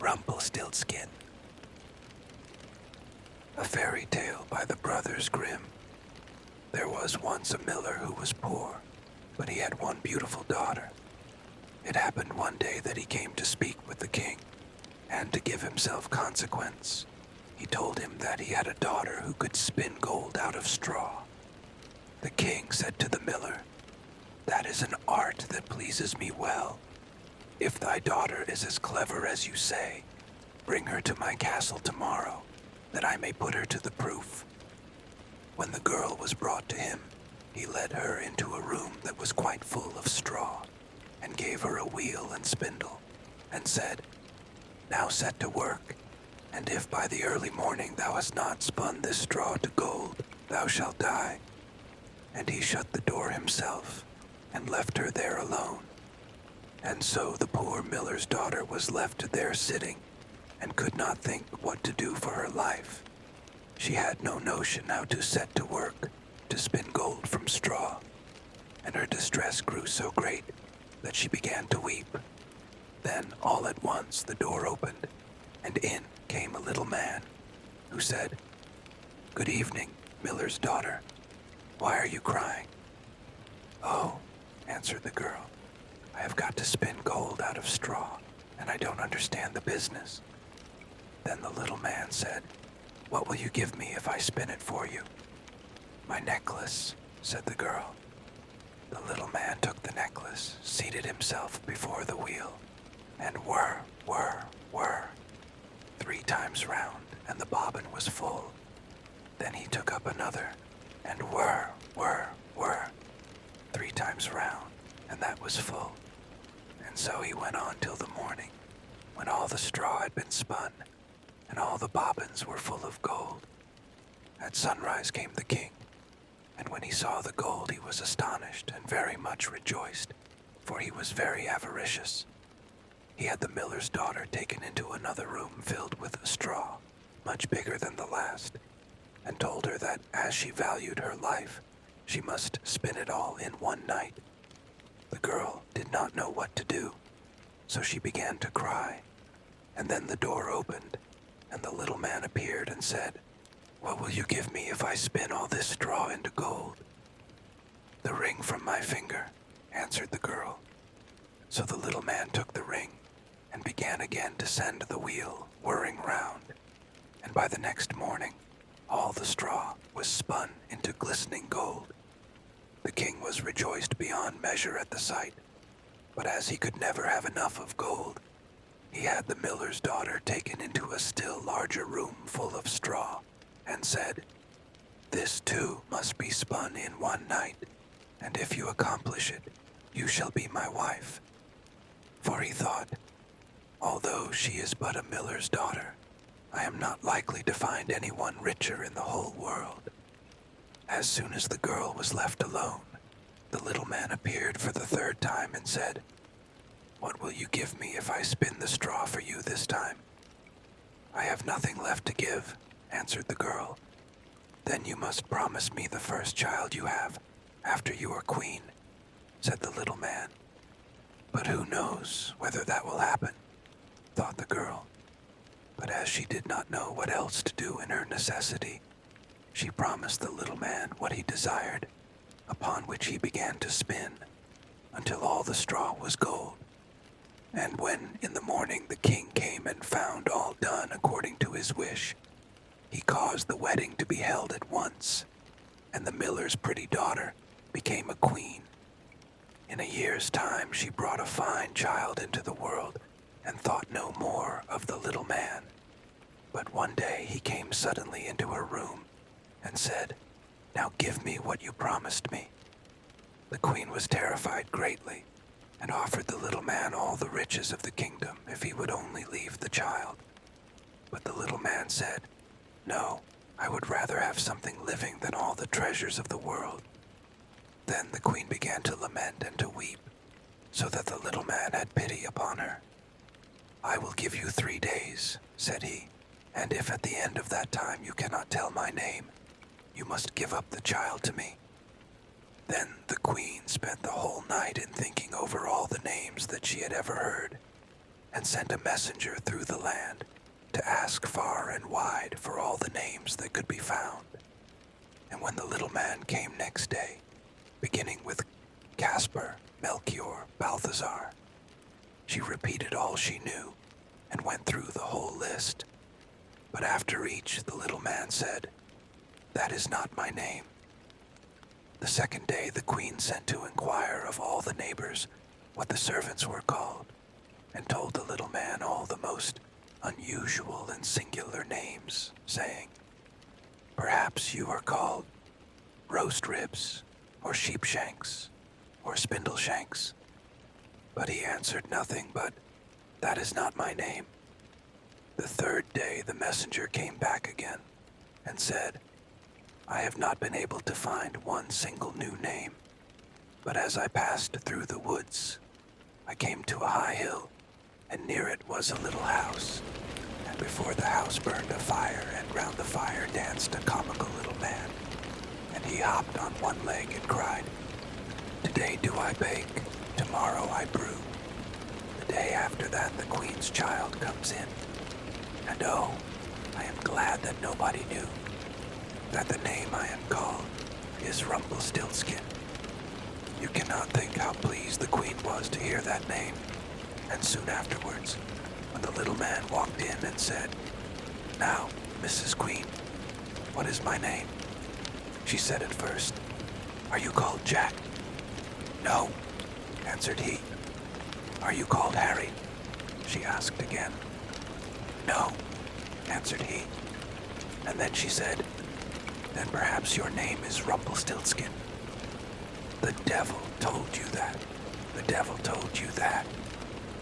Rumpelstiltskin. A fairy tale by the brothers Grimm. There was once a miller who was poor, but he had one beautiful daughter. It happened one day that he came to speak with the king, and to give himself consequence, he told him that he had a daughter who could spin gold out of straw. The king said to the miller, "That is an art that pleases me well. If thy daughter is as clever as you say, bring her to my castle tomorrow, that I may put her to the proof." When the girl was brought to him, he led her into a room that was quite full of straw, and gave her a wheel and spindle, and said, "Now set to work, and if by the early morning thou hast not spun this straw to gold, thou shalt die." And he shut the door himself, and left her there alone. And so the poor miller's daughter was left there sitting, and could not think what to do for her life. She had no notion how to set to work to spin gold from straw, and her distress grew so great that she began to weep. Then all at once the door opened, and in came a little man, who said, "Good evening, miller's daughter. Why are you crying?" "Oh," answered the girl, "I have got to spin gold out of straw, and I don't understand the business." Then the little man said, "What will you give me if I spin it for you?" "My necklace," said the girl. The little man took the necklace, seated himself before the wheel, and whir, whir, whir, 3 times round, and the bobbin was full. Then he took up another, and whir, whir, whir, 3 times round, and that was full. And so he went on till the morning, when all the straw had been spun, and all the bobbins were full of gold. At sunrise came the king, and when he saw the gold he was astonished and very much rejoiced, for he was very avaricious. He had the miller's daughter taken into another room filled with straw, much bigger than the last, and told her that as she valued her life, she must spin it all in one night. The girl did not know what to do, so she began to cry, and then the door opened, and the little man appeared and said, "What will you give me if I spin all this straw into gold?" "The ring from my finger," answered the girl. So the little man took the ring, and began again to send the wheel whirring round, and by the next morning, all the straw was spun into glistening gold. The king was rejoiced beyond measure at the sight, but as he could never have enough of gold, he had the miller's daughter taken into a still larger room full of straw, and said, "This too must be spun in one night, and if you accomplish it, you shall be my wife." For he thought, "Although she is but a miller's daughter, I am not likely to find anyone richer in the whole world." As soon as the girl was left alone, the little man appeared for the 3rd time and said, "What will you give me if I spin the straw for you this time?" "I have nothing left to give," answered the girl. "Then you must promise me the first child you have, after you are queen," said the little man. "But who knows whether that will happen?" thought the girl. But as she did not know what else to do in her necessity, she promised the little man what he desired, upon which he began to spin, until all the straw was gold. And when in the morning the king came and found all done according to his wish, he caused the wedding to be held at once, and the miller's pretty daughter became a queen. In a year's time she brought a fine child into the world, and thought no more of the little man. But one day he came suddenly into her room, and said, "Now give me what you promised me." The queen was terrified greatly, and offered the little man all the riches of the kingdom if he would only leave the child. But the little man said, "No, I would rather have something living than all the treasures of the world." Then the queen began to lament and to weep, so that the little man had pity upon her. "I will give you 3 days," said he, "and if at the end of that time you cannot tell my name, you must give up the child to me." Then the queen spent the whole night in thinking over all the names that she had ever heard, and sent a messenger through the land to ask far and wide for all the names that could be found. And when the little man came next day, beginning with Caspar, Melchior, Balthazar, she repeated all she knew and went through the whole list. But after each, the little man said, "That is not my name." The second day, the queen sent to inquire of all the neighbors what the servants were called, and told the little man all the most unusual and singular names, saying, "Perhaps you are called roast ribs, or sheepshanks, or spindleshanks." But he answered nothing but, "That is not my name." The third day the messenger came back again and said, "I have not been able to find one single new name, but as I passed through the woods, I came to a high hill, and near it was a little house, and before the house burned a fire, and round the fire danced a comical little man, and he hopped on one leg and cried, 'Today do I bake, tomorrow I brew.' The day after that the queen's child comes in, and oh, I am glad that nobody knew that the name I am called is Rumpelstiltskin." You cannot think how pleased the queen was to hear that name, and soon afterwards, when the little man walked in and said, "Now, Mrs. Queen, what is my name?" she said at first, "Are you called Jack?" "No," answered he. "Are you called Harry?" she asked again. "No," answered he. And then she said, "Then perhaps your name is Rumpelstiltskin." "The devil told you that, the devil told you that,"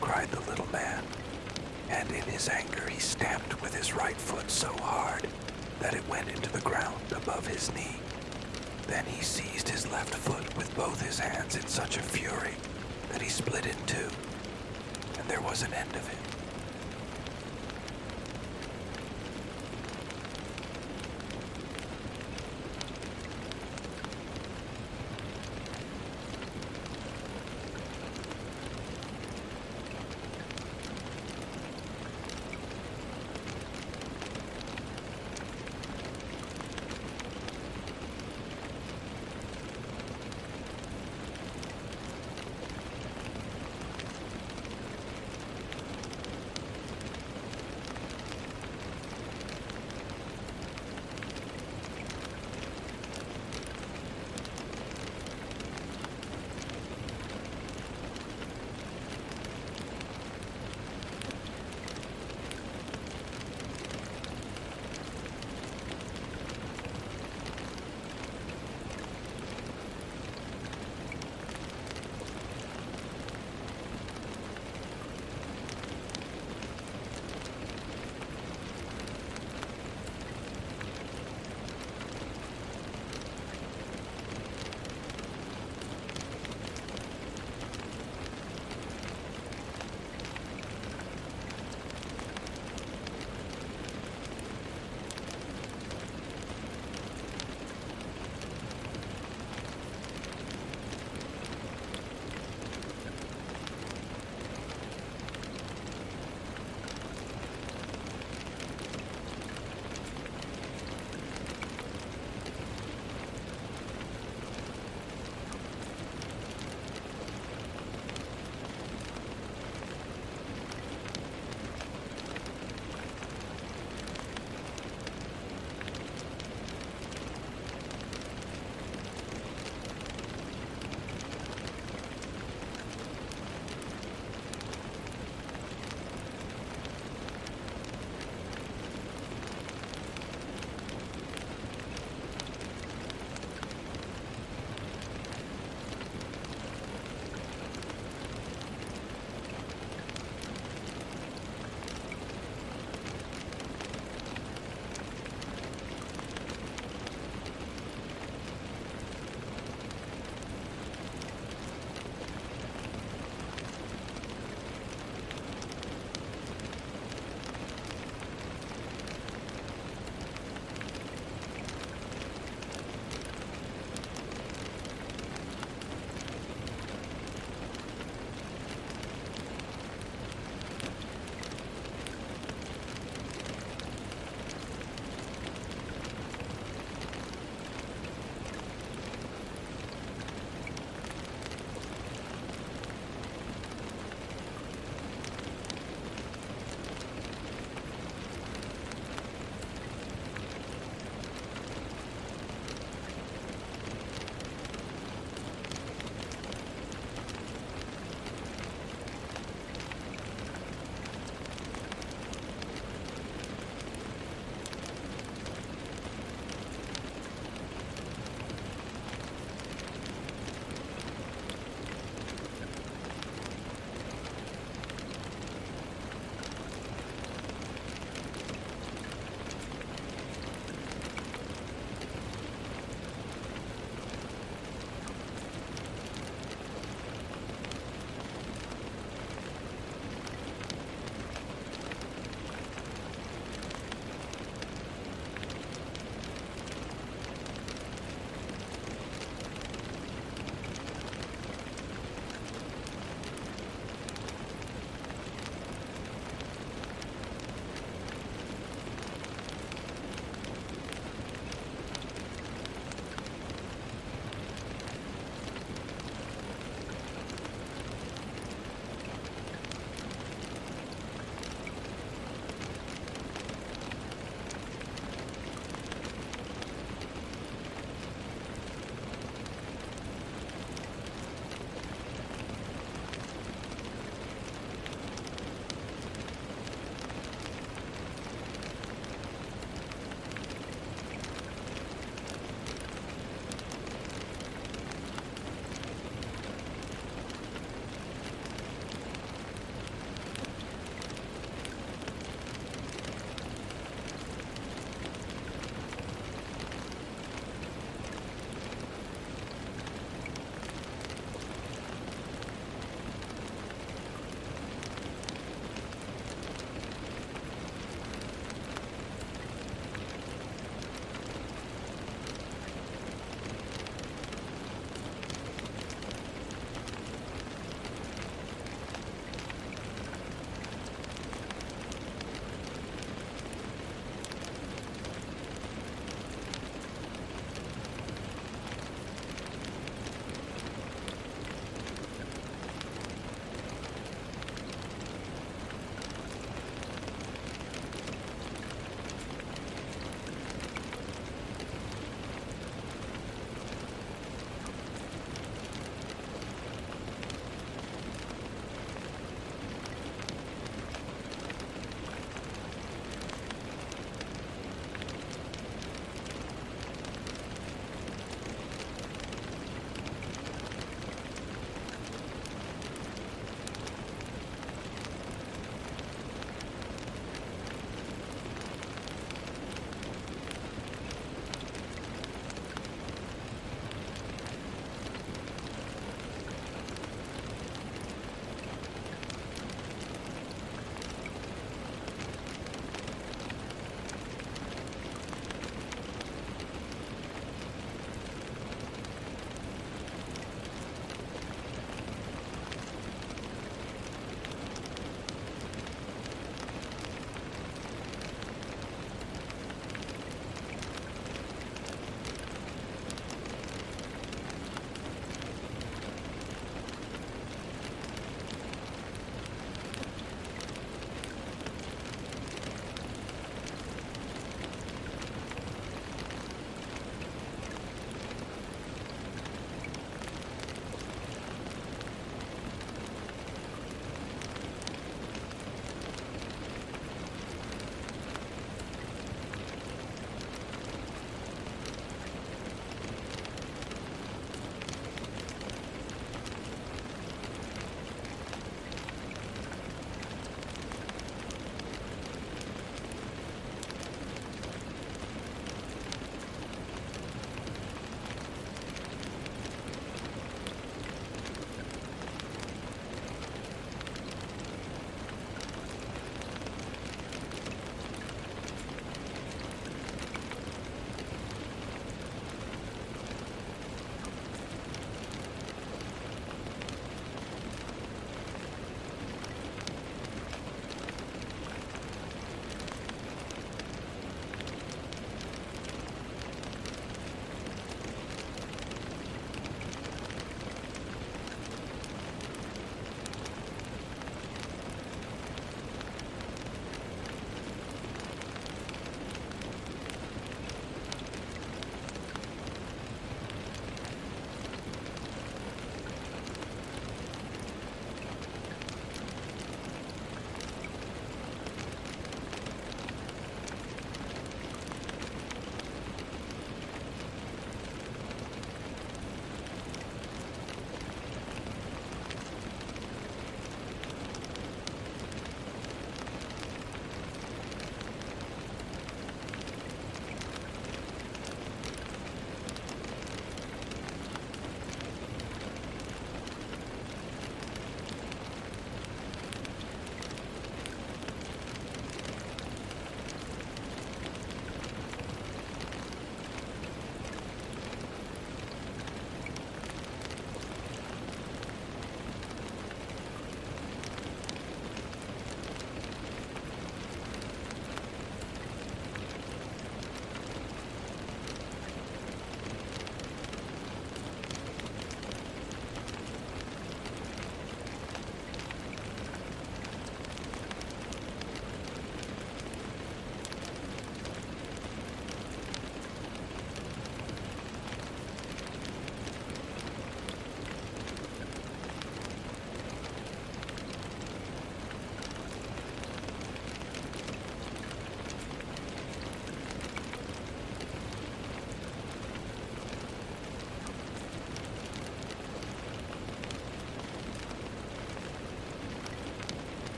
cried the little man, and in his anger he stamped with his right foot so hard that it went into the ground above his knee. Then he seized his left foot with both his hands in such a fury that he split in two, and there was an end of it.